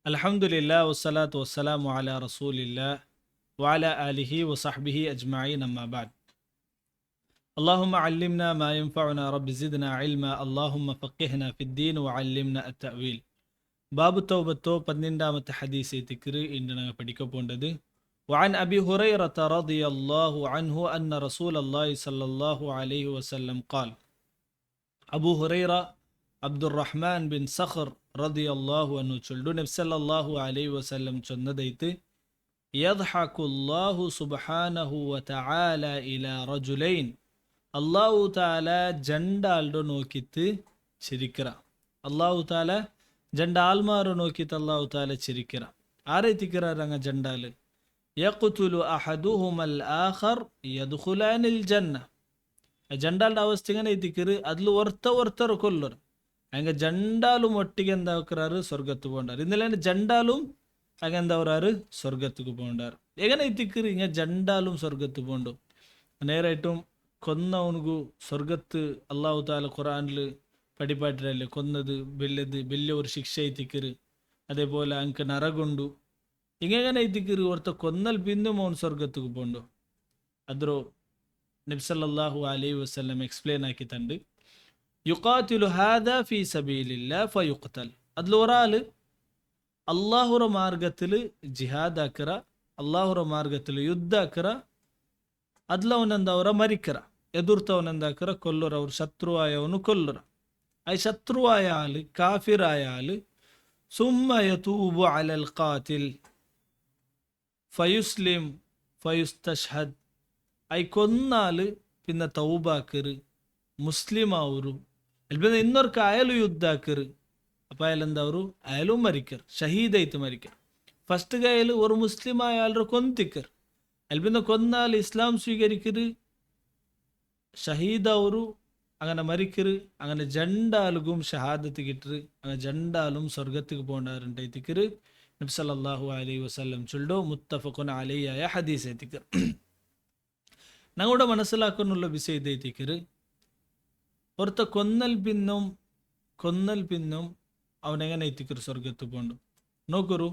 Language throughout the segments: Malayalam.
അൽഹംദുലില്ലാ വസ്സലാത്തു വസ്സലാമു അലാ റസൂലില്ലാ വഅലാ ആലിഹി വസഹ്ബിഹി അജ്മഈൻ അമ്മാ ബഅദ്. അല്ലാഹുമ്മ അല്ലിംനാ മാ യൻഫഉനാ റബ്ബി സിദ്നാ ഇൽമാ അല്ലാഹുമ്മ ഫഖിഹ്നാ ഫിദ്ദീൻ വഅല്ലിംനാ അത്തഅവീൽ. ബാബു തൗബത്തോ 12ാമത്തെ ഹദീസ് തിക്റ് ഇന്ന് നാം പഠിക്കാൻ പോകുന്നത്. وعن أبي هريرة رضي الله عنه أن رسول الله صلى الله عليه وسلم قال. അബൂ ഹുറൈറ അബ്ദുറഹ്മാൻ ബിൻ സഖർ റളിയല്ലാഹു അൻഹു ചൊല്ലു നബി സല്ലല്ലാഹു അലൈഹി വസല്ലം ചൊന്നതൈത്ത് യദ്ഹഖുല്ലാഹു സുബ്ഹാനഹു വതആല ഇലാ റജുലൈൻ. അല്ലാഹു തആല ജണ്ടാൾഡോ നോക്കിത്ത് ചിരിക്കറ. അല്ലാഹു തആല ജണ്ടാൽമാരോ നോക്കിത്ത് അല്ലാഹു തആല ചിരിക്കറ. ആരൈത്തിക്കറ ജണ്ടാല് യഖ്തുലു അഹദുഹുമൽ ആഖർ യദ്ഖുലാനിൽ ജന്ന. ಜಂಡಾಲ್ಡ ಅವಸ್ಥೆ ಇങ്ങനെ ಎತ್ತಿಕ್ಕರು ಅದ್ಲು ಒರ್ತರು ಕೊಲ್ಲರು ಹಂಗೆ ಜಂಡಾലും ഒട്ടിಗೆ എന്താക്കുறாரு സ്വർഗത്ത് പോണ്ടാർ. ഇന്നലെ ജണ്ടാലും അങ്ങനെ എന്താവറാറ് സ്വർഗത്തുക്ക് പോണ്ടാർ. എങ്ങനെ എത്തിക്കറ് ഇങ്ങനെ ജണ്ടാലും സ്വർഗത്ത് പോണ്ടു. നേരായിട്ടും കൊന്നവനുകു സ്വർഗത്ത് അള്ളാഹു താല ഖുറാനിൽ പടിപ്പാട്ടിരല്ലേ കൊന്നത് വലിയ ഒരു ശിക്ഷ എത്തിക്കറ്. അതേപോലെ അങ്ക് നരകൊണ്ടു ഇങ്ങനെ എത്തിക്കറ് ഓർത്ത കൊന്നൽ പിന്നും അവൻ സ്വർഗത്തുക്ക് പോണ്ടു. അദ്രോ നബി സല്ലല്ലാഹു അലൈഹി വസല്ലം എക്സ്പ്ലെയിൻ ആക്കിയിട്ടുണ്ട്. യുഖാതിലു ഹാദാ ഫീ സബീലില്ലാഹ് ഫയുഖ്തൽ. അതിലൊരാൾ അള്ളാഹുറ മാർഗത്തിൽ ജിഹാദ് ആക്കറ, അള്ളാഹുറ മാർഗത്തിൽ ಯುದ್ಧ ಆಕರ, ಅದ್ಲವನೆಂದವರ ಮರಿಕರ, ಎದುರ್ತವನೆಂದಾಕರ ಕೊಲ್ಲರ, ಅವ್ರ ಶತ್ರುವಾಯವನು ಕೊಲ್ಲರ. ಆ ಶತ್ರುವಾಯ ಆಳು ಕಾಫಿರಾಯ ಆಳು ಸುಮ್ಮ ಯತೂಬು ಅಲಲ್ ಕಾತಿಲ್ ഫയുസ്ലിം ഫയുസ്തഷ്ഹദ്. ഐ കൊന്നാല് പിന്നെ തൗബാക്കറ് മുസ്ലിമാവൂರು അല്പം ಇನ್ನೊರ್ಕ അയാലും യുദ്ധാക്കറ്. അപ്പം അയാളെന്താവರು അയാലും മരിക്കർ, ഷഹീദായിട്ട് മരിക്കർ. ഫസ്റ്റ് അയാൾ ഒരു മുസ്ലിം അയാളുടെ കൊന്തിക്കർ അല്പം കൊന്നാൽ ഇസ്ലാം സ്വീകരിക്കര് ഷഹീദാവൂರು അങ്ങനെ മരിക്കര്. അങ്ങനെ ജണ്ടാലുകും ഷഹാദത്ത് കിട്ടര്, അങ്ങനെ ജണ്ടാലും സ്വർഗത്തേക്ക് പോണ്ടാറുണ്ടായിത്തിക്കര്. നബി സല്ലല്ലാഹു അലൈഹി വസല്ലം ചൊല്ലോ മുത്തഫഖുൻ അലൈഹിയ ഹദീസ് എത്തിക്കർ. ഞങ്ങളുടെ മനസ്സിലാക്കാനുള്ള വിഷയം ഇതെത്തിക്കര് ഒരുത്ത കൊന്നൽ പിന്നും അവനെങ്ങനെ എത്തിക്കರು സ്വർഗത്ത് പോണ്ടു. നോക്കರು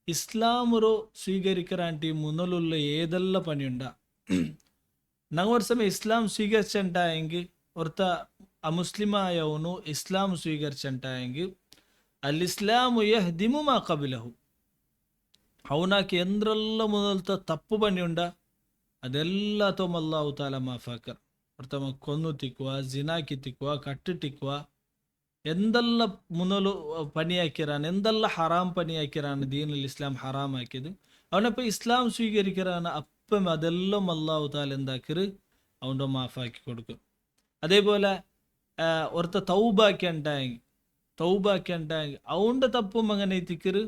ഇസ്ലാമുറോ സ്വീകരിക്കറാണ്ടി മുന്നലുള്ള ഏതെല്ല പണിയുണ്ട. ഞങ്ങൾ ഒരു സമയം ഇസ്ലാം സ്വീകരിച്ചിട്ടായെങ്കിൽ ഒരുത്ത അമുസ്ലിമായവನು ഇസ്ലാം സ്വീകരിച്ചിട്ടായെങ്കിൽ അൽ ഇസ്ലാമു യഹ്ദിമു മാ ഖബലഹു. ಅವನಾಕಿ ಎಂದ್ರೆಲ್ಲ ಮೊದಲ್ತ ತಪ್ಪು ಪಣಿಯುಂಡ ಅದೆಲ್ಲತೋಮ್ ಅಲ್ಲಾಹು ತಾಲ ಮಾಫಾಕರ್. ಪ್ರಥಮ ಕೊನ್ನು ತಿಕ್ಕುವ, ಜಿನಾಕಿ ತಿಕ್ಕುವ, ಕಟ್ಟು ತಿಕ್ಕುವ, ಎಂದೆಲ್ಲ ಮುನಲು ಪಣಿ ಹಾಕಿರಾನ, ಎಂದೆಲ್ಲ ಹರಾಮ್ ಪಣಿ ಹಾಕಿರಾನ, ದೀನಲ್ಲಿ ಇಸ್ಲಾಂ ಹರಾಮ್ ಹಾಕಿದು ಅವನಪ್ಪ ಇಸ್ಲಾം സ്വീകരിക്കറാണ്. അപ്പം അതെല്ലാം അല്ലാഹു താല എന്താക്കര് അവൻ്റെ മാഫാക്കി കൊടുക്കും. അതേപോലെ ഒരുത്ത തൗബാക്കി ഉണ്ടായെങ്കിൽ അവൻ്റെ തപ്പും അങ്ങനെ എത്തിക്കര്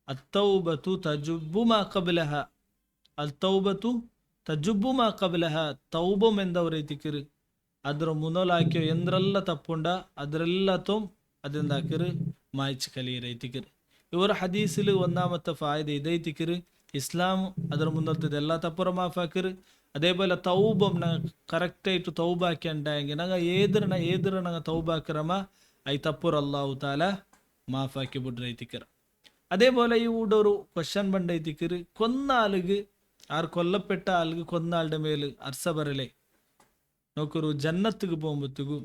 അത്തൗബത്തു തജുബ്ബു മാ ഖബ്ലഹ. അത്തൗബത്തു തജുബ്ബു മാ ഖബ്ലഹ. തൗബം എന്തവരെ എത്തിക്കര് ಅದರ ಮುನಲಾಕಿಯೋ ಎಂದ್ರೆಲ್ಲ ತಪ್ಪುಂಡ ಅದರೆಲ್ಲತೋ ಅದೆಂದಾಕರು ಮಾಯ್ಚಿ ಕಲಿಯರೈತಿಕರು. ಇವರ ಹದೀಸಿಲು ഒന്നാമത്തെ ഫായിദ ഇതൈത്തിക്കര് ഇസ്ലാം ಅದರ മുന്നത്തെ എല്ലാ തപ്പുറ മാഫാക്കര്. അതേപോലെ തൗബം കറക്റ്റായിട്ട് തൗബാക്കി ഉണ്ടായെങ്കിൽ ഞങ്ങൾ ഏതിര ഞങ്ങൾ തൗബാക്കറമ ഐ തപ്പുറ അല്ലാഹു താല മാഫാക്കി ബുഡ്രൈത്തിക്കർ. അതേപോലെ ഇവിടെ ഒരു ക്വസ്റ്റ്യൻ പണ്ടൈത്തിക്കര് കൊന്ന ആളുക്ക് ആർ കൊല്ലപ്പെട്ട ആളുക്ക് കൊന്ന ആളുടെ മേല് അർസ ബരലേ. നോക്കರು ജന്നത്തുക്ക് പോകുമ്പോഴത്തേക്കും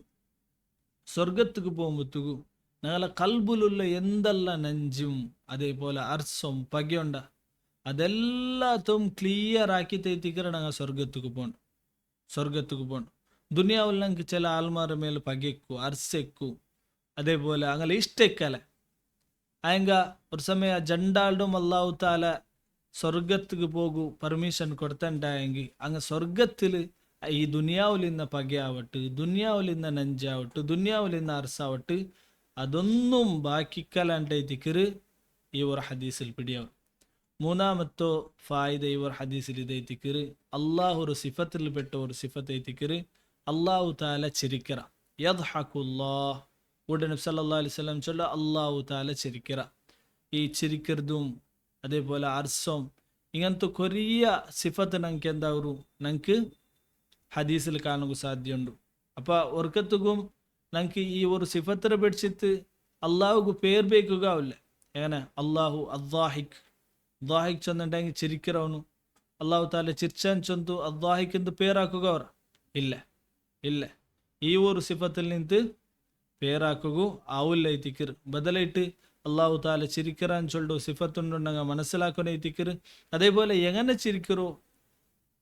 സ്വർഗത്തുക്ക് പോകുമ്പോഴത്തേക്കും ഞങ്ങളെ കൽബുലുള്ള എന്തെല്ലാം നെഞ്ചും അതേപോലെ അർസും പകയുണ്ട അതെല്ലാത്തും ക്ലിയർ ആക്കി തേത്തിക്കറ ഞങ്ങൾ സ്വർഗത്തുക്ക് പോകണം. ദുനിയാവിൽ ഞങ്ങൾക്ക് ചില ആൾമാരുടെ മേലെ പകയ്ക്കു, അർസെക്കു, അതേപോലെ അങ്ങനെ ഇഷ്ടക്കല അയങ്ക ഒരു സമയ ജണ്ടാളും അല്ലാഹു താല സ്വർഗത്തുക്ക് പോകൂ പെർമിഷൻ കൊടുത്തണ്ടായെങ്കിൽ അങ്ങ് സ്വർഗത്തിൽ ഈ ദുനിയാവിലിന്ന പകയാവട്ട്, ദുനിയാവിലിന്ന നെഞ്ചാവട്ട്, ദുനിയാവിലിന്ന അർസാവട്ട് അതൊന്നും ബാക്കിക്കലാണ്ടൈത്തിക്കര് ഈ ഒരു ഹദീസിൽ പിടിയാവും. മൂന്നാമത്തോ ഫായിദ ഈ ഒരു ഹദീസിൽ ഇതൈത്തിക്കര് അള്ളാഹു സിഫത്തിൽ പെട്ട ഒരു സിഫത്ത് എത്തിക്കര് അള്ളാഹു താല ചിരിക്കറ. യദ്ഹഖുല്ലാഹ് ഉടനെ നബി സല്ലല്ലാഹു അലൈഹി വസല്ലം ചൊല്ല അള്ളാഹു താല ചിരിക്കറ. ഈ ചിരിക്കരുതും അതേപോലെ അർസം ഇങ്ങനത്തെ കൊറിയ സിഫത്ത് ഞങ്ങൾക്ക് എന്താവൂ ഞങ്ങൾക്ക് ഹദീസിൽ കാണുക സാധ്യമുണ്ട്. അപ്പം ഒർക്കത്തുക്കും ഞങ്ങൾക്ക് ഈ ഒരു സിഫത്തിനെ പിടിച്ചിട്ട് അള്ളാഹുക്ക് പേർ ಬೇಕುಗಾವಿಲ್ಲ. എങ്ങനെ അള്ളാഹു അദ്ദാഹിക് ದಾಹಿಕ್ ಚಂದಂಡಂಗೆ ಚಿರಿಕಿರವನು ಅಲ್ಲಾಹು ತಾಲೆ ಚಿರ್ಚಾನ್ ಚಂದು ಅದ್ದಾಹಿಕ್ ಎಂದು പേരാക്കുക ഇല്ല ഇല്ല ഈ ഒരു സിഫത്തിൽ നിന്ന് പേരാക്കുകു ആവില്ല ഈ തിക്കർ ബദലായിട്ട് അള്ളാഹു താല ചിരിക്കറാൻ ചൊല്ലു സിഫത്തുണ്ടെങ്കിൽ മനസ്സിലാക്കുന്ന ഈ തിക്കർ അതേപോലെ എങ്ങനെ ചിരിക്കറോ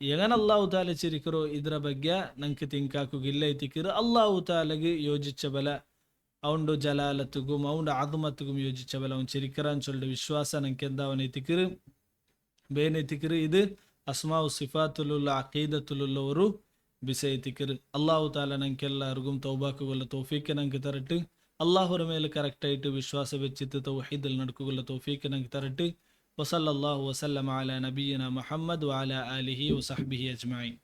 എങ്ങനെ അള്ളാഹു താല ചിരിക്കറോ ಇದರ ಬಗ್ಗೆ ನಂಗೆ ತಿಂಕಾಕುಗಿಲ್ಲ ಈ ತಿಕ್ಕರು ಅಲ್ಲಾಹು ತಾಲಗೆ ಯೋಜಿച്ച ಬಲ ಅವನು ಜಲಾಲತ್ತಿಗೂ ಅವನ ಆದಮತ್ತಿಗೂ ಯೋಜಿച്ച ಬಲ ಅವನು ಚಿರಿಕರಾನ್ ಚೊಲ್ಲು ವಿಶ್ವಾಸ ನಂಗೆ ಅವನ ತಿಕ್ಕರು ಬೇನೆ ತಿಕ್ಕರು ಇದು ಅಸ್ಮಾವು ಸಿಫಾತುಲುಲ್ಲ ಅಕೀದತುಲುಲ್ಲವರು ಬಿಸೈ ತಿಕ್ಕರು ಅಲ್ಲಾಹು ತಾಲ ನಂಗೆಲ್ಲರಿಗೂ ತೌಬಾಕುಗೊಲ್ಲ ತೌಫೀಕ್ ನಂಗೆ ತರಟ್ಟು ಅಲ್ಲಾಹುರ ಮೇಲೆ ಕರೆಕ್ಟ್ ಆಯಿತು ವಿಶ್ವಾಸ വെച്ചിട്ട് തൗഹീദിൽ നടക്കുകയുള്ള തൗഫീക്ക് ನಂಗೆ തരട്ട് വസല്ലല്ലാഹു വസല്ലമ അലാ നബിയിന മുഹമ്മദ് വഅലാ ആലിഹി വസഹ്ബിഹി അജ്മഈൻ.